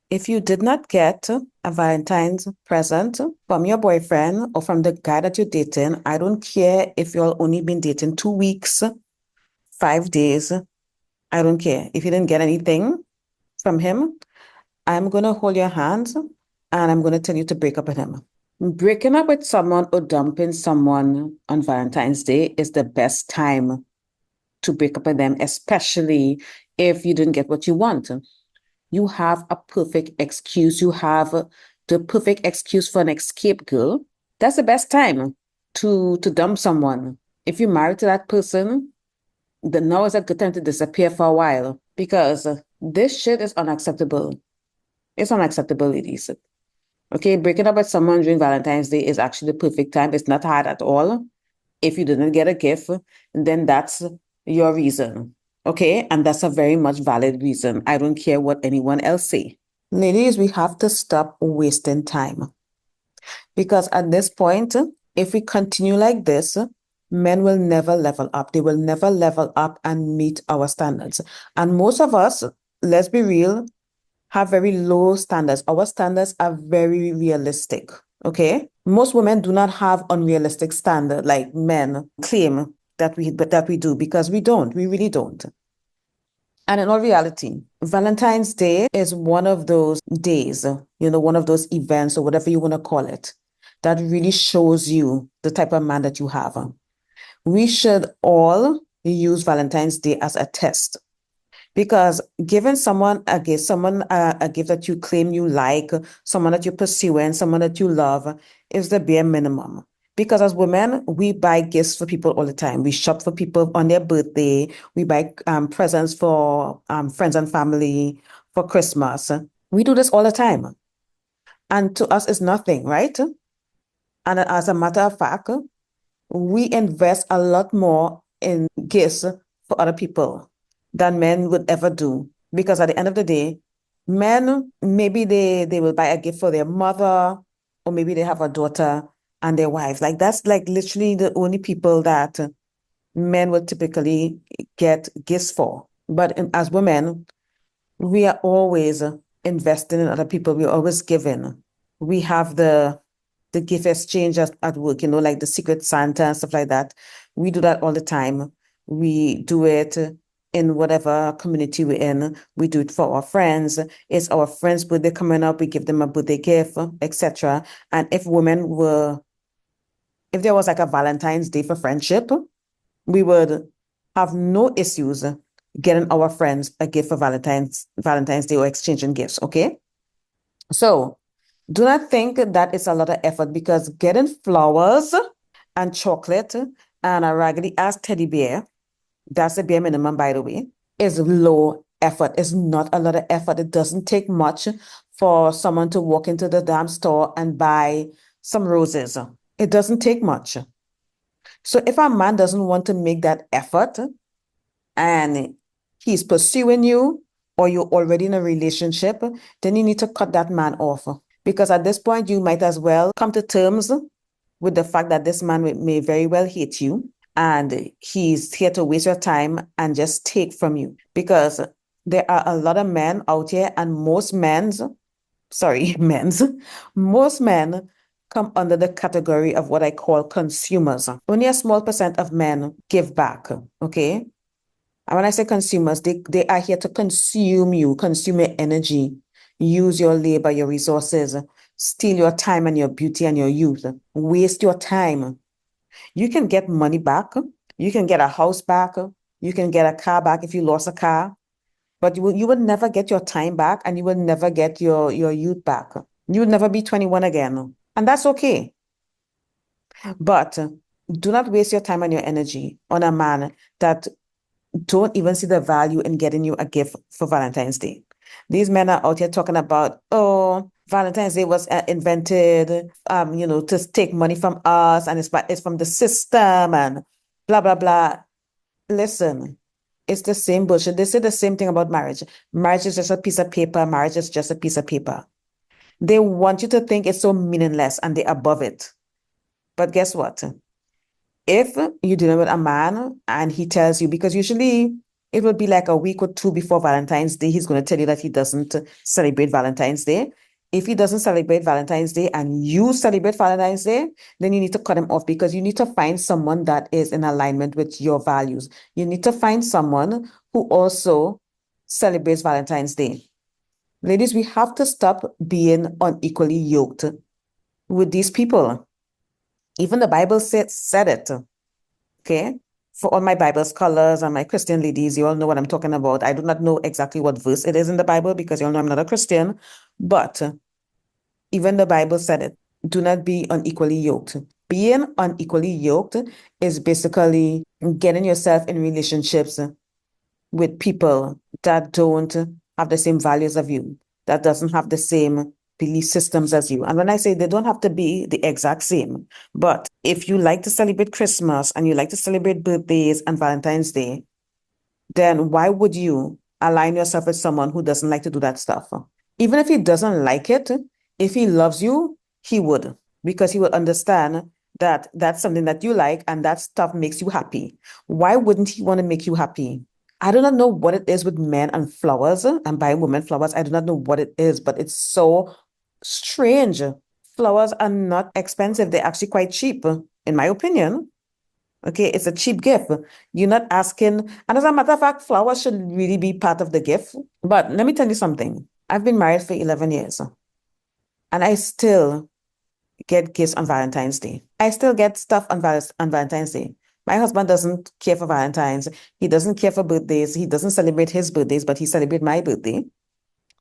If you did not get a Valentine's present from your boyfriend or from the guy that you're dating, I don't care if you've only been dating 2 weeks, 5 days. I don't care. If you didn't get anything from him, I'm going to hold your hands and I'm going to tell you to break up with him. Breaking up with someone or dumping someone on Valentine's Day is the best time to break up with them, especially if you didn't get what you want. You have a perfect excuse. You have the perfect excuse for an escape, girl. That's the best time to dump someone. If you're married to that person, then now is a good time to disappear for a while because this shit is unacceptable. It's unacceptable, ladies. Okay, breaking up with someone during Valentine's Day is actually the perfect time. It's not hard at all. If you didn't get a gift, then that's your reason. Okay, and that's a very much valid reason. I don't care what anyone else say. Ladies, we have to stop wasting time because at this point, if we continue like this, men will never level up. They will never level up and meet our standards. And most of us, let's be real, have very low standards. Our standards are very realistic. Okay. Most women do not have unrealistic standard like men claim that we do because we don't. We really don't. And in all reality, Valentine's Day is one of those days, one of those events or whatever you want to call it, that really shows you the type of man that you have. We should all use Valentine's Day as a test because giving someone a gift, a gift that you claim you like, someone that you're pursuing, someone that you love, is the bare minimum. Because as women, we buy gifts for people all the time. We shop for people on their birthday. We buy presents for friends and family for Christmas. We do this all the time. And to us, it's nothing, right? And as a matter of fact, we invest a lot more in gifts for other people than men would ever do. Because at the end of the day, men, maybe they will buy a gift for their mother, or maybe they have a daughter and their wife. Like that's like literally the only people that men would typically get gifts for. But as women, we are always investing in other people. We're always giving. We have the gift exchange at work, like the Secret Santa and stuff like that. We do that all the time. We do it in whatever community we're in. We do it for our friends. It's our friend's birthday coming up. We give them a birthday gift, etc. And if there was like a Valentine's Day for friendship, we would have no issues getting our friends a gift for Valentine's Day or exchanging gifts. Okay, so do not think that it's a lot of effort because getting flowers and chocolate and a raggedy ass teddy bear, that's the bare minimum, by the way, is low effort. It's not a lot of effort. It doesn't take much for someone to walk into the damn store and buy some roses. It doesn't take much. So if a man doesn't want to make that effort and he's pursuing you or you're already in a relationship, then you need to cut that man off. Because at this point, you might as well come to terms with the fact that this man may very well hate you and he's here to waste your time and just take from you. Because there are a lot of men out here, and most men come under the category of what I call consumers. Only a small percent of men give back, okay? And when I say consumers, they are here to consume you, consume your energy, use your labor, your resources, steal your time and your beauty and your youth, waste your time. You can get money back. You can get a house back. You can get a car back if you lost a car. But you would never get your time back and you would never get your youth back. You would never be 21 again. And that's okay. But do not waste your time and your energy on a man that don't even see the value in getting you a gift for Valentine's Day. These men are out here talking about, oh, Valentine's Day was invented, to take money from us, and it's from the system, and blah blah blah. Listen, it's the same bullshit. They say the same thing about marriage. Marriage is just a piece of paper. Marriage is just a piece of paper. They want you to think it's so meaningless and they're above it. But guess what? If you're dealing with a man and he tells you, because usually it will be like a week or two before Valentine's Day. He's going to tell you that he doesn't celebrate Valentine's Day. If he doesn't celebrate Valentine's Day and you celebrate Valentine's Day, then you need to cut him off because you need to find someone that is in alignment with your values. You need to find someone who also celebrates Valentine's Day. Ladies, we have to stop being unequally yoked with these people. Even the Bible said it. Okay? For all my Bible scholars and my Christian ladies, you all know what I'm talking about. I do not know exactly what verse it is in the Bible because you all know I'm not a Christian, but even the Bible said it. Do not be unequally yoked. Being unequally yoked is basically getting yourself in relationships with people that don't have the same values of you, that doesn't have the same belief systems as you. And when I say they don't have to be the exact same, but if you like to celebrate Christmas and you like to celebrate birthdays and Valentine's Day, then why would you align yourself with someone who doesn't like to do that stuff? Even if he doesn't like it, if he loves you, he would, because he would understand that that's something that you like and that stuff makes you happy. Why wouldn't he want to make you happy? I do not know what it is with men and flowers and buying women flowers. I do not know what it is, but it's so strange. Flowers are not expensive. They're actually quite cheap, in my opinion. Okay, it's a cheap gift. You're not asking, and as a matter of fact, flowers should really be part of the gift. But let me tell you something. I've been married for 11 years, and I still get gifts on Valentine's Day. I still get stuff on Valentine's Day. My husband doesn't care for Valentine's. He doesn't care for birthdays. He doesn't celebrate his birthdays, but he celebrates my birthday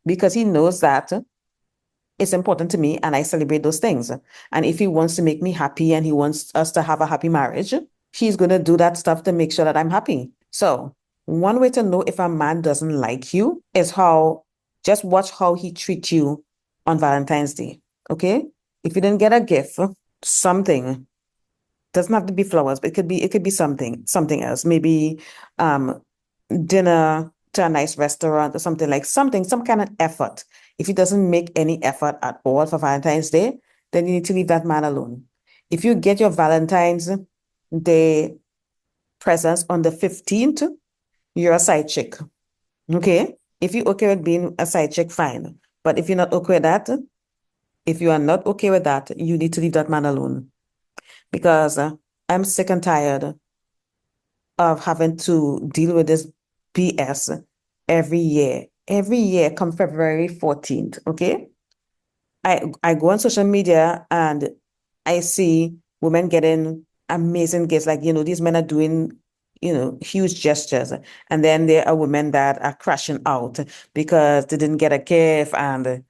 because he knows that it's important to me and I celebrate those things. And if he wants to make me happy and he wants us to have a happy marriage, he's going to do that stuff to make sure that I'm happy. So one way to know if a man doesn't like you is just watch how he treats you on Valentine's Day. Okay? If you didn't get a gift, something, doesn't have to be flowers, but it could be something else. Maybe dinner to a nice restaurant or some kind of effort. If he doesn't make any effort at all for Valentine's Day, then you need to leave that man alone. If you get your Valentine's Day presents on the 15th, you're a side chick. Okay? If you're okay with being a side chick, fine. But if you're not okay with that, if you are not okay with that, you need to leave that man alone. Because I'm sick and tired of having to deal with this BS every year. Every year come February 14th, okay? I go on social media and I see women getting amazing gifts. Like, these men are doing, huge gestures. And then there are women that are crashing out because they didn't get a gift. And,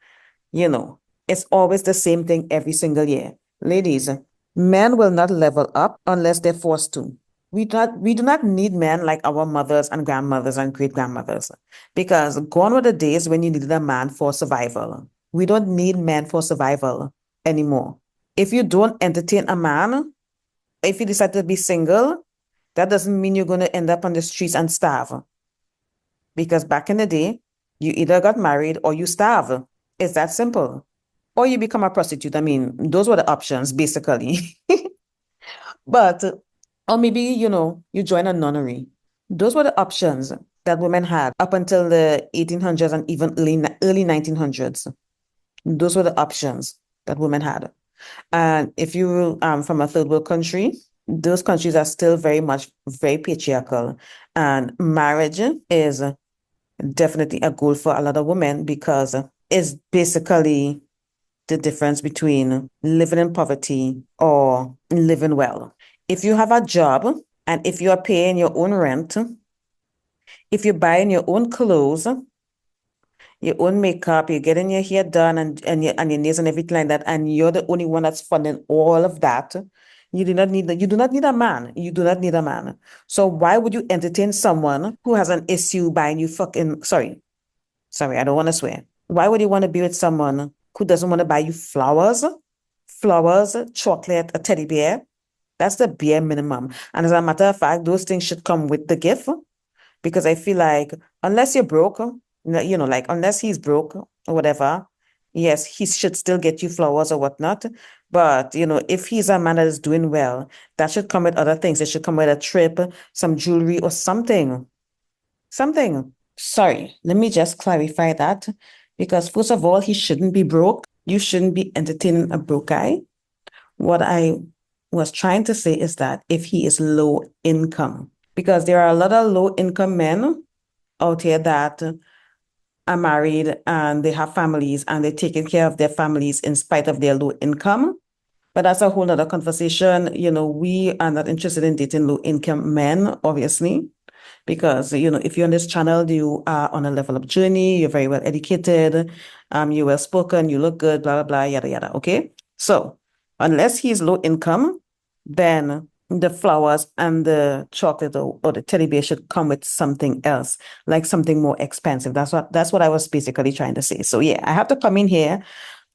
it's always the same thing every single year. Ladies, men will not level up unless they're forced to. We do not need men like our mothers and grandmothers and great grandmothers, because gone were the days when you needed a man for survival. We don't need men for survival anymore. If you don't entertain a man, if you decide to be single, that doesn't mean you're going to end up on the streets and starve. Because back in the day, you either got married or you starve. It's that simple. Or you become a prostitute. I mean, those were the options, basically. But, or maybe, you join a nunnery. Those were the options that women had up until the 1800s and even early 1900s. Those were the options that women had. And if you from a third world country, those countries are still very patriarchal. And marriage is definitely a goal for a lot of women because it's basically the difference between living in poverty or living well. If you have a job and if you are paying your own rent, if you're buying your own clothes, your own makeup, you're getting your hair done and your nails and everything like that, and you're the only one that's funding all of that, you do not need a man. You do not need a man. So why would you entertain someone who has an issue buying you sorry, I don't want to swear. Why would you want to be with someone who doesn't want to buy you flowers, chocolate, a teddy bear? That's the bare minimum. And as a matter of fact, those things should come with the gift, because I feel like unless you're broke, like unless he's broke or whatever, yes, he should still get you flowers or whatnot. But, if he's a man that is doing well, that should come with other things. It should come with a trip, some jewelry or something. something. Sorry, let me just clarify that because first of all, he shouldn't be broke. You shouldn't be entertaining a broke guy. What I was trying to say is that if he is low income, because there are a lot of low income men out here that are married and they have families and they're taking care of their families in spite of their low income. But that's a whole other conversation. We are not interested in dating low income men, obviously, because, if you're on this channel, you are on a level up journey, you're very well educated, you're well spoken, you look good, blah, blah, blah, yada, yada. Okay. So unless he's low income, then the flowers and the chocolate or the teddy bear should come with something else, like something more expensive. That's what I was basically trying to say. So yeah, I have to come in here,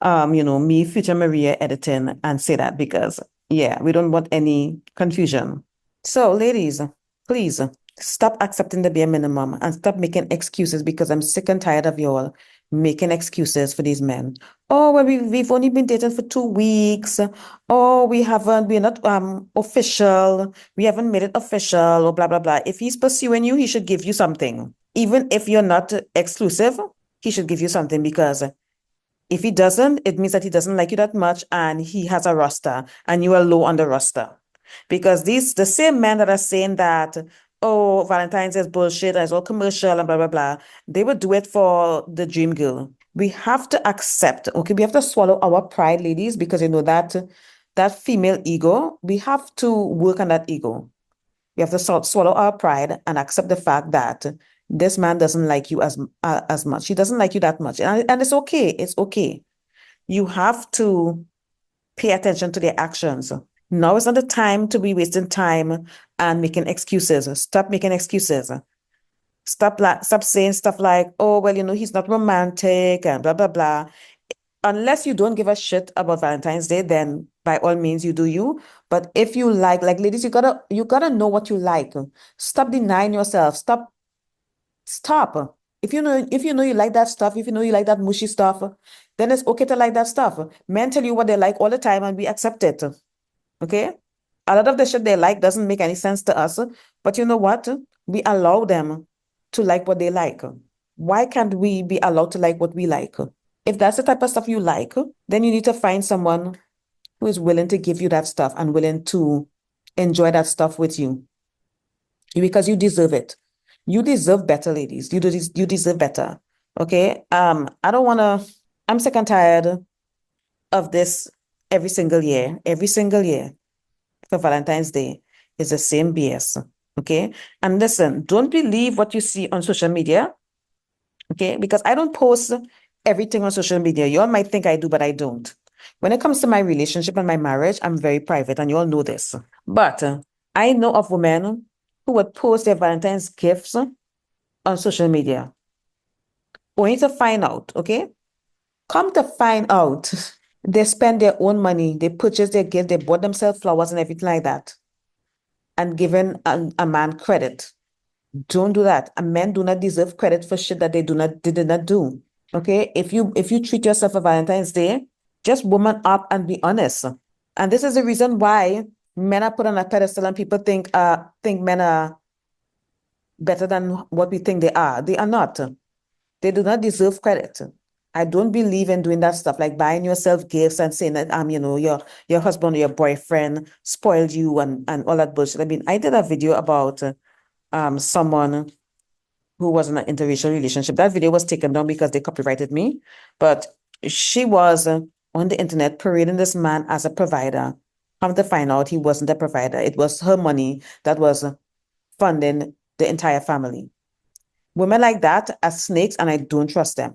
me, Future Maria editing, and say that because yeah, we don't want any confusion. So ladies, please stop accepting the bare minimum and stop making excuses because I'm sick and tired of y'all making excuses for these men. Oh, well, we've only been dating for 2 weeks. Oh, we're not official. We haven't made it official or blah, blah, blah. If he's pursuing you, he should give you something. Even if you're not exclusive, he should give you something because if he doesn't, it means that he doesn't like you that much and he has a roster and you are low on the roster. Because the same men that are saying that, oh, Valentine's is bullshit, and it's all commercial and blah, blah, blah, they would do it for the dream girl. We have to accept, okay, we have to swallow our pride, ladies, because that female ego, we have to work on that ego. We have to swallow our pride and accept the fact that this man doesn't like you as much. He doesn't like you that much. And it's okay. It's okay. You have to pay attention to their actions. Now is not the time to be wasting time and making excuses. Stop making excuses. Stop saying stuff like, oh, well, he's not romantic and blah, blah, blah. Unless you don't give a shit about Valentine's Day, then by all means you do you. But if you like ladies, you gotta know what you like. Stop denying yourself. Stop. If you know you like that stuff, if you know you like that mushy stuff, then it's okay to like that stuff. Men tell you what they like all the time and we accept it. Okay? A lot of the shit they like doesn't make any sense to us. But you know what? We allow them to like what they like. Why can't we be allowed to like what we like? If that's the type of stuff you like, then you need to find someone who is willing to give you that stuff and willing to enjoy that stuff with you because you deserve it. You deserve better, ladies. You deserve better. Okay. I don't want to, I'm sick and tired of this every single year. Every single year for Valentine's Day is the same BS. Okay. And listen, don't believe what you see on social media. Okay. Because I don't post everything on social media. You all might think I do, but I don't. When it comes to my relationship and my marriage, I'm very private, and you all know this. But I know of women who would post their Valentine's gifts on social media, only to find out, okay? Come to find out, they spend their own money, they purchase their gift, they bought themselves flowers and everything like that, and giving a man credit. Don't do that. A men do not deserve credit for shit that they did not do. Okay? If you treat yourself for Valentine's Day, just woman up and be honest. And this is the reason why men are put on a pedestal and people think men are better than what we think they are. They are not. They do not deserve credit. I don't believe in doing that stuff, like buying yourself gifts and saying that your husband or your boyfriend spoiled you and all that bullshit. I mean, I did a video about someone who was in an interracial relationship. That video was taken down because they copyrighted me, but she was on the internet parading this man as a provider. Come to find out, he wasn't a provider. It was her money that was funding the entire family. Women like that are snakes, and I don't trust them.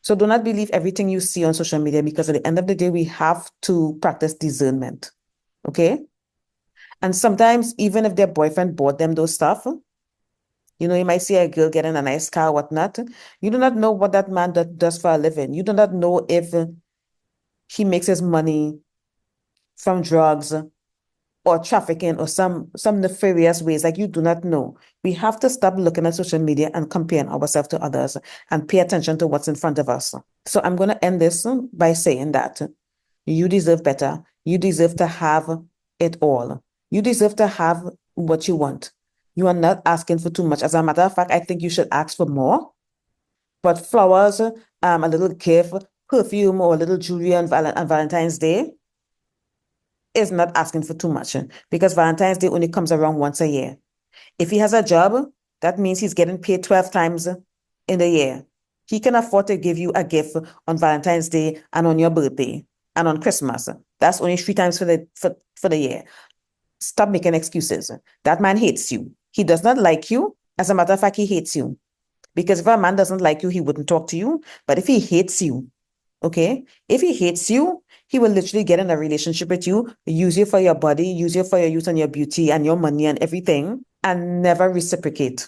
So do not believe everything you see on social media, because at the end of the day, we have to practice discernment. Okay? And sometimes, even if their boyfriend bought them those stuff, you might see a girl getting a nice car, whatnot. You do not know what that man does for a living. You do not know if he makes his money from drugs or trafficking or some nefarious ways. Like, you do not know. We have to stop looking at social media and comparing ourselves to others and pay attention to what's in front of us. So I'm going to end this by saying that you deserve better. You deserve to have it all. You deserve to have what you want. You are not asking for too much. As a matter of fact, I think you should ask for more. But flowers, a little gift, perfume, or a little jewelry on Valentine's Day is not asking for too much because Valentine's Day only comes around once a year. If he has a job, that means he's getting paid 12 times in the year. He can afford to give you a gift on Valentine's Day and on your birthday and on Christmas. That's only 3 times for the year. Stop making excuses. That man hates you. He does not like you. As a matter of fact, he hates you. Because if a man doesn't like you, he wouldn't talk to you. But if he hates you, okay, if he hates you, he will literally get in a relationship with you, use you for your body, use you for your youth and your beauty and your money and everything, and never reciprocate.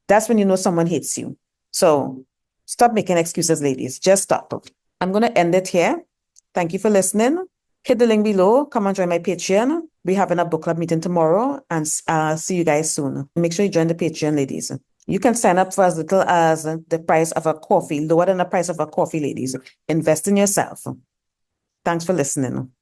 That's when you know someone hates you. So stop making excuses, ladies. Just stop. I'm going to end it here. Thank you for listening. Hit the link below. Come and join my Patreon. We're having a book club meeting tomorrow, and see you guys soon. Make sure you join the Patreon, ladies. You can sign up for as little as the price of a coffee, lower than the price of a coffee, ladies. Invest in yourself. Thanks for listening.